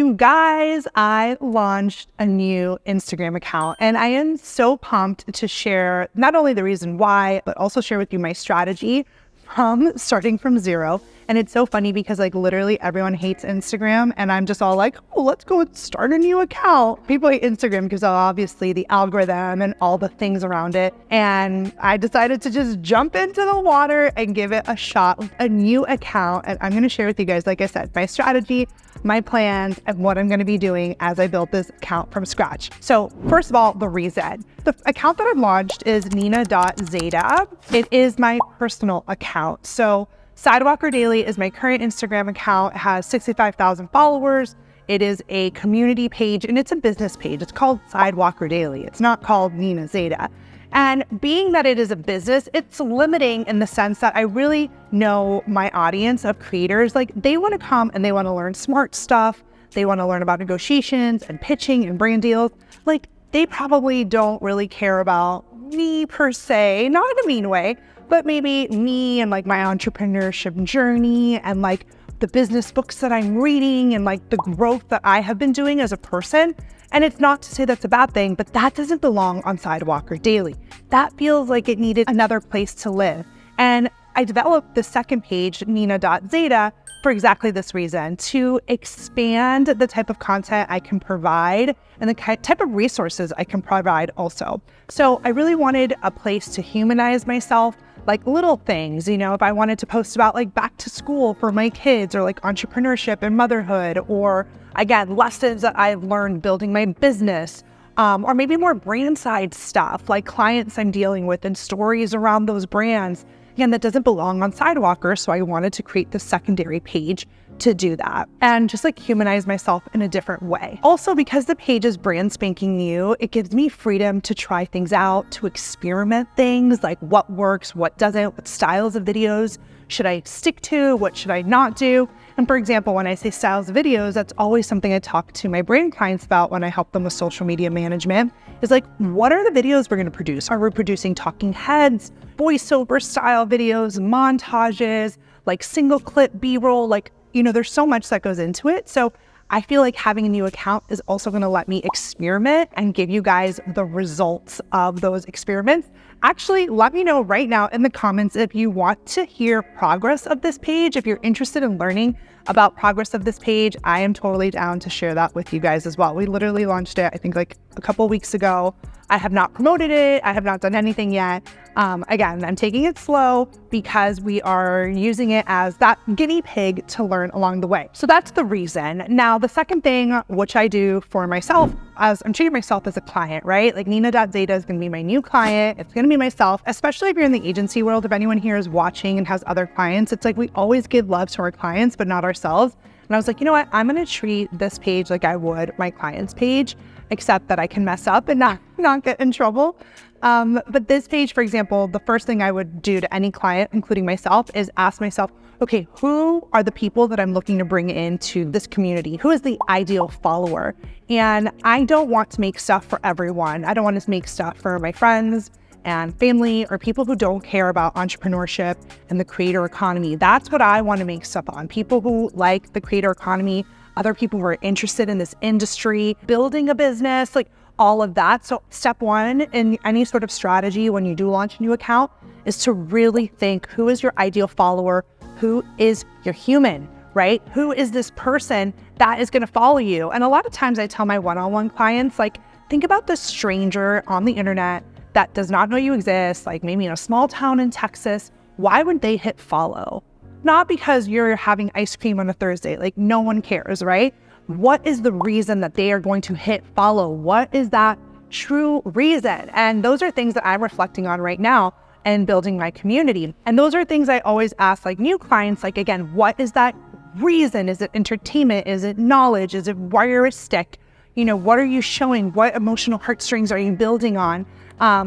You guys, I launched a new Instagram account and I am so pumped to share not only the reason why, but also share with you my strategy from starting from zero. And it's so funny because like literally everyone hates Instagram and I'm just all like, oh, let's go and start a new account. People hate Instagram because obviously the algorithm and all the things around it. And I decided to just jump into the water and give it a shot with a new account. And I'm going to share with you guys, like I said, my strategy, my plans, and what I'm going to be doing as I build this account from scratch. So first of all, the reason. The account that I've launched is nina.zeta. It is my personal account. So Sidewalker Daily is my current Instagram account. It has 65,000 followers. It is a community page and it's a business page. It's called Sidewalker Daily. It's not called Nina Zeta. And being that it is a business, it's limiting in the sense that I really know my audience of creators. Like they want to come and they want to learn smart stuff. They want to learn about negotiations and pitching and brand deals. Like they probably don't really care about me per se, not in a mean way, but maybe me and like my entrepreneurship journey and like the business books that I'm reading and like the growth that I have been doing as a person. And it's not to say that's a bad thing, but that doesn't belong on Sidewalker Daily. That feels like it needed another place to live. And I developed the second page, nina.zeta, for exactly this reason, to expand the type of content I can provide and the type of resources I can provide also. So I really wanted a place to humanize myself, like little things, you know, if I wanted to post about like back to school for my kids or like entrepreneurship and motherhood, or again, lessons that I've learned building my business, or maybe more brand side stuff like clients I'm dealing with and stories around those brands. Again, that doesn't belong on Sidewalker. So I wanted to create the secondary page to do that and just like humanize myself in a different way. Also, because the page is brand spanking new, it gives me freedom to try things out, to experiment things like what works, what doesn't, what styles of videos should I stick to, what should I not do. And for example, when I say styles of videos, that's always something I talk to my brand clients about when I help them with social media management, is like, what are the videos we're going to produce? Are we producing talking heads, voiceover style videos, montages, like single clip B-roll? Like, you know, there's so much that goes into it. So I feel like having a new account is also going to let me experiment and give you guys the results of those experiments. Actually, let me know right now in the comments if you want to hear progress of this page. If you're interested in learning about progress of this page, I am totally down to share that with you guys as well. We literally launched it, I think like a couple weeks ago. I have not promoted it. I have not done anything yet. Again, I'm taking it slow because we are using it as that guinea pig to learn along the way. So that's the reason. Now, the second thing, which I do for myself, as I'm treating myself as a client, right? Like nina.zeta is going to be my new client. It's going to be myself, especially if you're in the agency world. If anyone here is watching and has other clients, it's like we always give love to our clients, but not ourselves. And I was like, you know what? I'm going to treat this page like I would my client's page, except that I can mess up and not get in trouble. But this page, for example, the first thing I would do to any client, including myself, is ask myself, okay, who are the people that I'm looking to bring into this community? Who is the ideal follower? And I don't want to make stuff for everyone. I don't want to make stuff for my friends and family or people who don't care about entrepreneurship and the creator economy. That's what I want to make stuff on. People who like the creator economy, other people who are interested in this industry, building a business, like all of that. So step one in any sort of strategy when you do launch a new account is to really think, who is your ideal follower? Who is your human, right? Who is this person that is going to follow you? And a lot of times I tell my one-on-one clients, like, think about the stranger on the internet that does not know you exist, like maybe in a small town in Texas. Why would they hit follow? Not because you're having ice cream on a Thursday, like no one cares, right? What is the reason that they are going to hit follow? What is that true reason? And those are things that I'm reflecting on right now and building my community. And those are things I always ask like new clients, like, again, what is that reason? Is it entertainment? Is it knowledge? Is it voyeuristic? You know, what are you showing? What emotional heartstrings are you building on?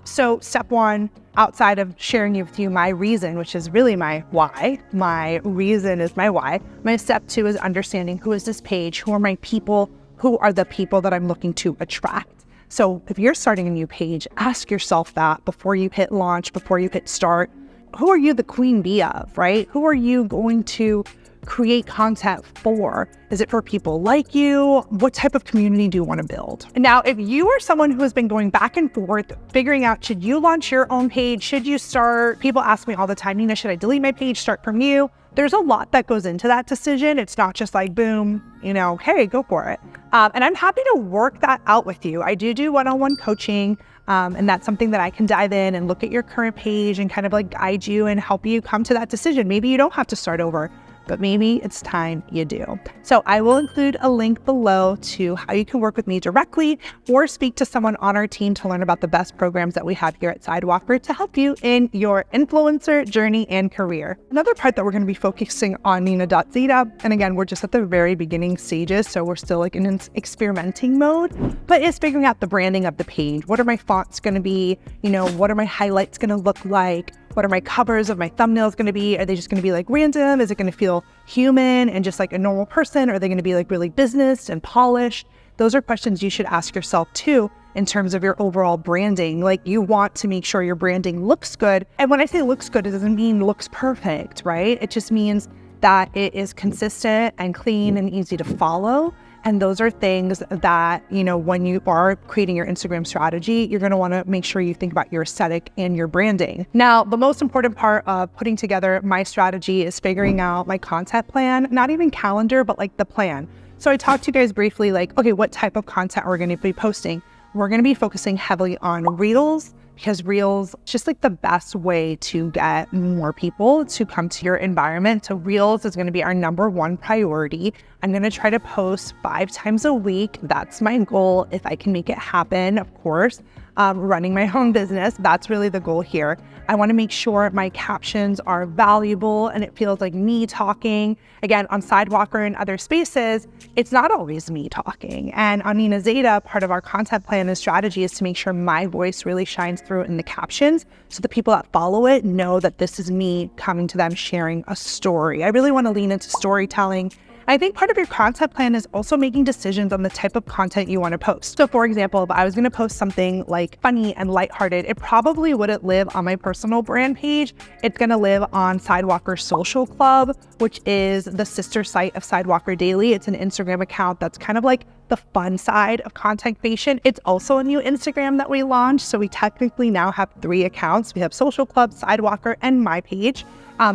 So step one, outside of sharing with you my reason, which is really my why, my reason is my why. My step two is understanding, who is this page? Who are my people? Who are the people that I'm looking to attract? So if you're starting a new page, ask yourself that before you hit launch, before you hit start. Who are you the queen bee of, right? Who are you going to create content for? Is it for people like you? What type of community do you want to build? Now, if you are someone who has been going back and forth, figuring out, should you launch your own page? Should you start? People ask me all the time, Nina, should I delete my page, start from you? There's a lot that goes into that decision. It's not just like, boom, hey, go for it. And I'm happy to work that out with you. I do one-on-one coaching. And that's something that I can dive in and look at your current page and kind of like guide you and help you come to that decision. Maybe you don't have to start over, but maybe it's time you do. So I will include a link below to how you can work with me directly or speak to someone on our team to learn about the best programs that we have here at Sidewalker to help you in your influencer journey and career. Another part that we're going to be focusing on, Nina.Zeta, and again, we're just at the very beginning stages, so we're still like in an experimenting mode, but it's figuring out the branding of the page. What are my fonts going to be? What are my highlights going to look like? What are my covers of my thumbnails going to be? Are they just going to be like random? Is it going to feel human and just like a normal person? Or are they going to be like really business and polished? Those are questions you should ask yourself too in terms of your overall branding. Like, you want to make sure your branding looks good. And when I say looks good, it doesn't mean looks perfect, right? It just means that it is consistent and clean and easy to follow. And those are things that, when you are creating your Instagram strategy, you're going to want to make sure you think about your aesthetic and your branding. Now, the most important part of putting together my strategy is figuring out my content plan, not even calendar, but like the plan. So I talked to you guys briefly, like, okay, what type of content we're going to be posting. We're going to be focusing heavily on Reels, because Reels is just like the best way to get more people to come to your environment. So Reels is going to be our number one priority. I'm going to try to post 5 times a week. That's my goal. If I can make it happen, of course, running my own business, that's really the goal here. I want to make sure my captions are valuable and it feels like me talking. Again, on Sidewalker and other spaces, it's not always me talking. And on Nina.Zeta, part of our content plan and strategy is to make sure my voice really shines through in the captions so the people that follow it know that this is me coming to them sharing a story. I really want to lean into storytelling. I think part of your content plan is also making decisions on the type of content you want to post. So for example, if I was going to post something like funny and lighthearted, it probably wouldn't live on my personal brand page. It's going to live on Sidewalker Social Club, which is the sister site of Sidewalker Daily. It's an Instagram account that's kind of like the fun side of content creation. It's also a new Instagram that we launched. So we technically now have 3 accounts. We have Social Club, Sidewalker, and my page.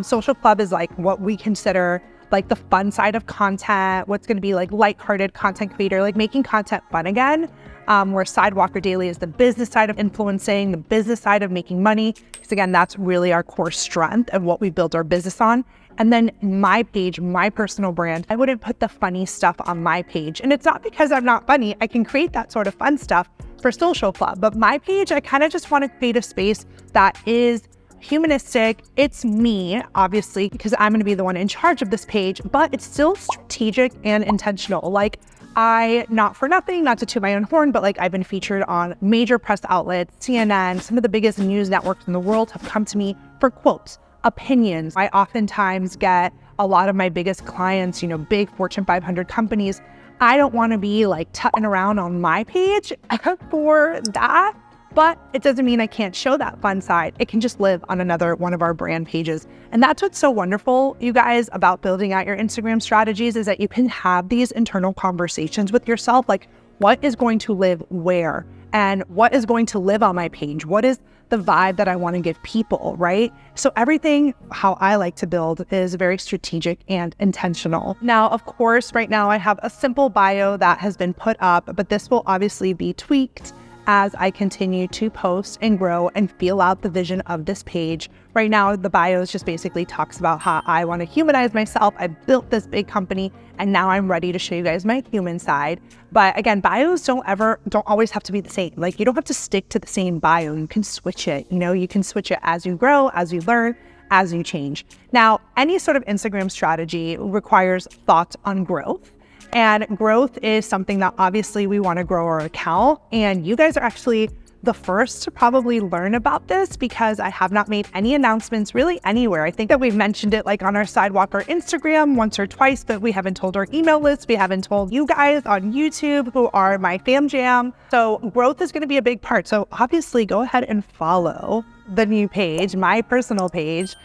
Social Club is like what we consider like the fun side of content, what's going to be like lighthearted content creator, like making content fun again, where Sidewalker Daily is the business side of influencing, the business side of making money. Because again, that's really our core strength and what we built our business on. And then my page, my personal brand, I wouldn't put the funny stuff on my page. And it's not because I'm not funny. I can create that sort of fun stuff for Social Club. But my page, I kind of just want to create a space that is humanistic. It's me, obviously, because I'm going to be the one in charge of this page, but it's still strategic and intentional. Like, not for nothing, not to toot my own horn, but like I've been featured on major press outlets, CNN, some of the biggest news networks in the world have come to me for quotes, opinions. I oftentimes get a lot of my biggest clients, big Fortune 500 companies. I don't want to be like tutting around on my page for that. But it doesn't mean I can't show that fun side. It can just live on another one of our brand pages. And that's what's so wonderful, you guys, about building out your Instagram strategies, is that you can have these internal conversations with yourself. Like, what is going to live where? And what is going to live on my page? What is the vibe that I want to give people, right? So everything, how I like to build, is very strategic and intentional. Now, of course, right now I have a simple bio that has been put up, but this will obviously be tweaked as I continue to post and grow and feel out the vision of this page. Right now, the bio just basically talks about how I want to humanize myself. I built this big company and now I'm ready to show you guys my human side. But again, bios don't always have to be the same. Like, you don't have to stick to the same bio. You can switch it. You can switch it as you grow, as you learn, as you change. Now, any sort of Instagram strategy requires thought on growth. And growth is something that obviously we want to grow our account. And you guys are actually the first to probably learn about this, because I have not made any announcements really anywhere. I think that we've mentioned it like on our Sidewalker Instagram once or twice, but we haven't told our email list. We haven't told you guys on YouTube, who are my fam jam. So growth is going to be a big part. So obviously go ahead and follow the new page, my personal page,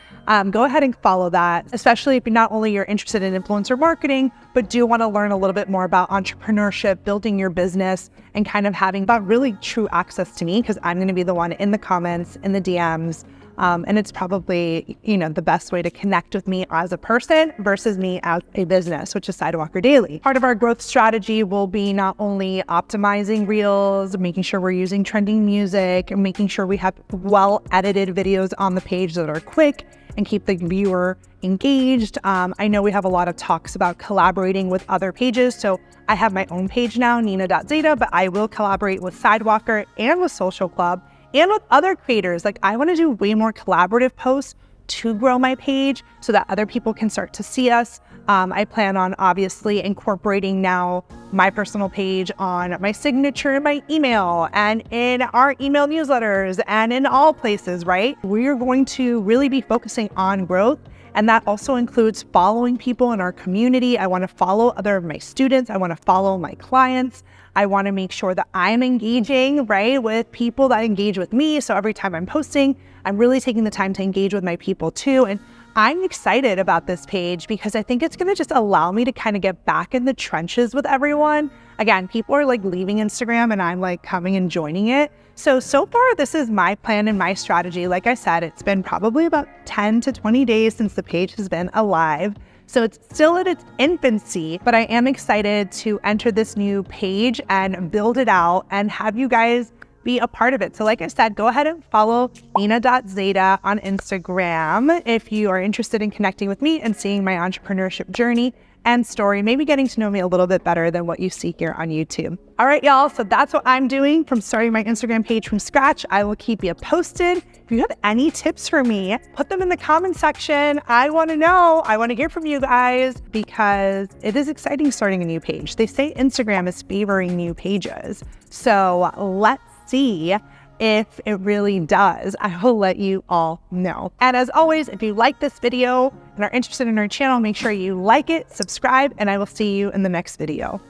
go ahead and follow that, especially if not only you're interested in influencer marketing, but do want to learn a little bit more about entrepreneurship, building your business, and kind of having that really true access to me, because I'm going to be the one in the comments, in the DMs. And it's probably, the best way to connect with me as a person versus me as a business, which is Sidewalker Daily. Part of our growth strategy will be not only optimizing reels, making sure we're using trending music, and making sure we have well-edited videos on the page that are quick and keep the viewer engaged. I know we have a lot of talks about collaborating with other pages. So I have my own page now, nina.zeta, but I will collaborate with Sidewalker and with Social Club and with other creators. Like, I want to do way more collaborative posts to grow my page so that other people can start to see us. I plan on obviously incorporating now my personal page on my signature in my email and in our email newsletters and in all places, right? We're going to really be focusing on growth. And that also includes following people in our community. I want to follow other of my students. I want to follow my clients. I want to make sure that I'm engaging, right, with people that engage with me. So every time I'm posting, I'm really taking the time to engage with my people too. And I'm excited about this page because I think it's going to just allow me to kind of get back in the trenches with everyone. Again, people are like leaving Instagram and I'm like coming and joining it. So far, this is my plan and my strategy. Like I said, it's been probably about 10 to 20 days since the page has been alive. So it's still at its infancy, but I am excited to enter this new page and build it out and have you guys be a part of it. So like I said, go ahead and follow nina.zeta on Instagram if you are interested in connecting with me and seeing my entrepreneurship journey and story, maybe getting to know me a little bit better than what you see here on YouTube. All right, y'all, so that's what I'm doing from starting my Instagram page from scratch. I will keep you posted. If you have any tips for me, put them in the comment section. I want to know. I want to hear from you guys because it is exciting starting a new page. They say Instagram is favoring new pages. So let's see if it really does. I will let you all know. And as always, if you like this video and are interested in our channel, make sure you like it, subscribe, and I will see you in the next video.